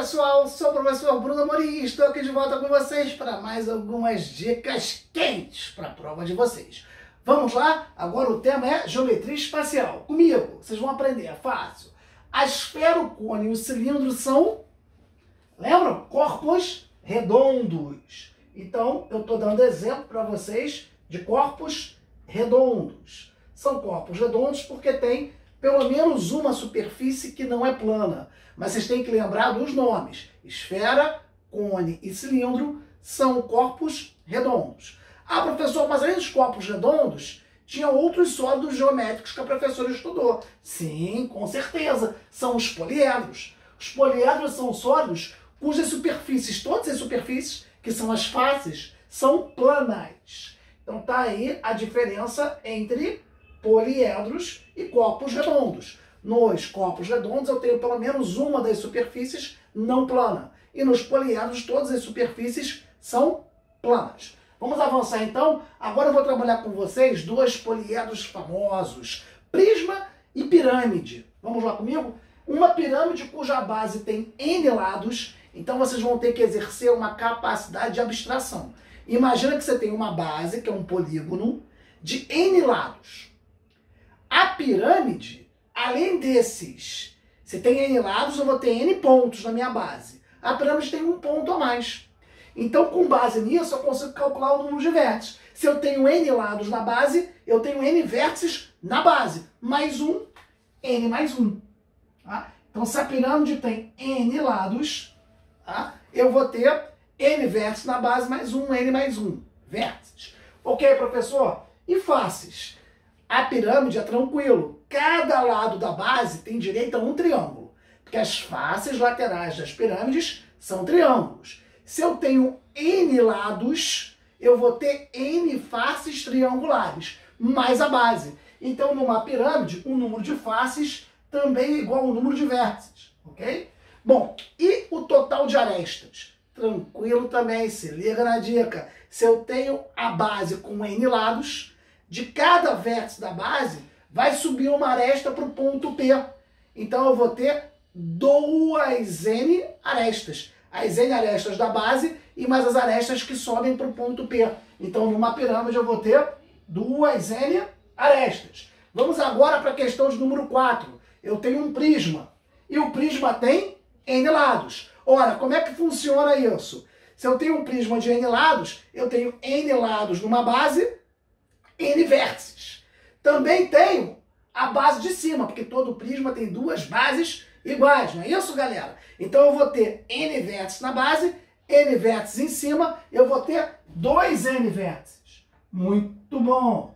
pessoal, sou o professor Bruno Amorim e estou aqui de volta com vocês para mais algumas dicas quentes para a prova de vocês. Vamos lá? Agora o tema é geometria espacial. Comigo, vocês vão aprender, é fácil. A esfera, o cone e o cilindro são, lembram? Corpos redondos. Então, eu estou dando exemplo para vocês de corpos redondos. São corpos redondos porque tem pelo menos uma superfície que não é plana. Mas vocês têm que lembrar dos nomes. Esfera, cone e cilindro são corpos redondos. Ah, professor, mas além dos corpos redondos, tinha outros sólidos geométricos que a professora estudou. Sim, com certeza. São os poliedros. Os poliedros são sólidos cujas superfícies, todas as superfícies, que são as faces, são planas. Então tá aí a diferença entre poliedros e corpos redondos. Nos corpos redondos eu tenho pelo menos uma das superfícies não plana. E nos poliedros todas as superfícies são planas. Vamos avançar então? Agora eu vou trabalhar com vocês dois poliedros famosos, prisma e pirâmide. Vamos lá comigo? Uma pirâmide cuja base tem N lados, então vocês vão ter que exercer uma capacidade de abstração. Imagina que você tem uma base, que é um polígono, de N lados. A pirâmide, além desses, se tem N lados, eu vou ter N pontos na minha base. A pirâmide tem um ponto a mais. Então, com base nisso, eu consigo calcular o número de vértices. Se eu tenho N lados na base, eu tenho N vértices na base. Mais um, N mais um. Tá? Então, se a pirâmide tem N lados, tá? Eu vou ter N vértices na base, mais um, N mais um vértices. Ok, professor? E faces? A pirâmide é tranquilo. Cada lado da base tem direito a um triângulo. Porque as faces laterais das pirâmides são triângulos. Se eu tenho N lados, eu vou ter N faces triangulares, mais a base. Então, numa pirâmide, o número de faces também é igual ao número de vértices, ok? Bom, e o total de arestas? Tranquilo também, se liga na dica. Se eu tenho a base com N lados, de cada vértice da base, vai subir uma aresta para o ponto P. Então, eu vou ter duas N arestas. As N arestas da base e mais as arestas que sobem para o ponto P. Então, numa pirâmide, eu vou ter duas N arestas. Vamos agora para a questão de número 4. Eu tenho um prisma. E o prisma tem N lados. Ora, como é que funciona isso? Se eu tenho um prisma de N lados, eu tenho N lados numa base, N vértices. Também tenho a base de cima, porque todo prisma tem duas bases iguais, não é isso, galera? Então eu vou ter N vértices na base, N vértices em cima, eu vou ter dois N vértices. Muito bom.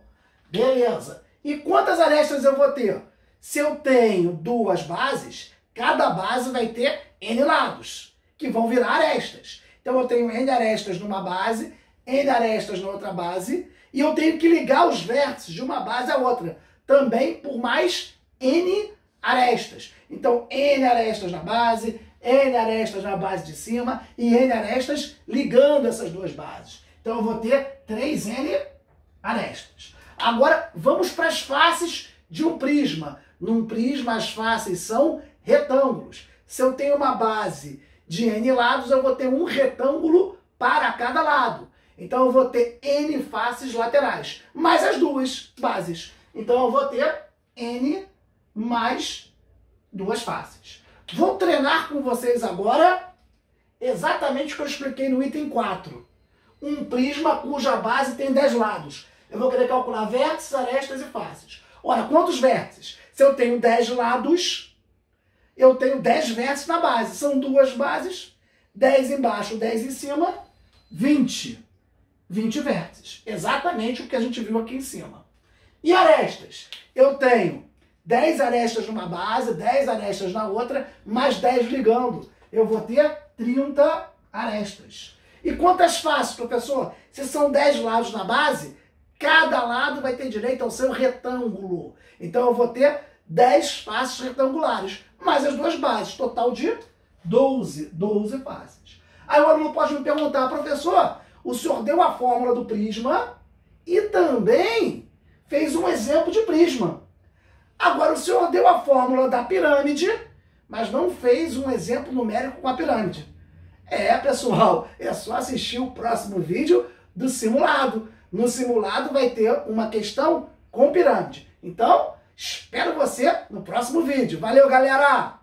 Beleza. E quantas arestas eu vou ter? Se eu tenho duas bases, cada base vai ter N lados, que vão virar arestas. Então eu tenho N arestas numa base, N arestas na outra base, e eu tenho que ligar os vértices de uma base à outra, também por mais N arestas. Então, N arestas na base, N arestas na base de cima e N arestas ligando essas duas bases. Então, eu vou ter 3N arestas. Agora, vamos para as faces de um prisma. Num prisma, as faces são retângulos. Se eu tenho uma base de N lados, eu vou ter um retângulo para cada lado. Então, eu vou ter N faces laterais, mais as duas bases. Então, eu vou ter N mais duas faces. Vou treinar com vocês agora exatamente o que eu expliquei no item 4. Um prisma cuja base tem 10 lados. Eu vou querer calcular vértices, arestas e faces. Ora, quantos vértices? Se eu tenho 10 lados, eu tenho 10 vértices na base. São duas bases, 10 embaixo, 10 em cima, 20. 20 vértices. Exatamente o que a gente viu aqui em cima. E arestas? Eu tenho 10 arestas numa base, 10 arestas na outra, mais 10 ligando. Eu vou ter 30 arestas. E quantas faces, professor? Se são 10 lados na base, cada lado vai ter direito ao seu retângulo. Então eu vou ter 10 faces retangulares, mais as duas bases, total de 12 faces. Aí o aluno pode me perguntar, professor, o senhor deu a fórmula do prisma e também fez um exemplo de prisma. Agora, o senhor deu a fórmula da pirâmide, mas não fez um exemplo numérico com a pirâmide. Pessoal, é só assistir o próximo vídeo do simulado. No simulado vai ter uma questão com pirâmide. Então, espero você no próximo vídeo. Valeu, galera!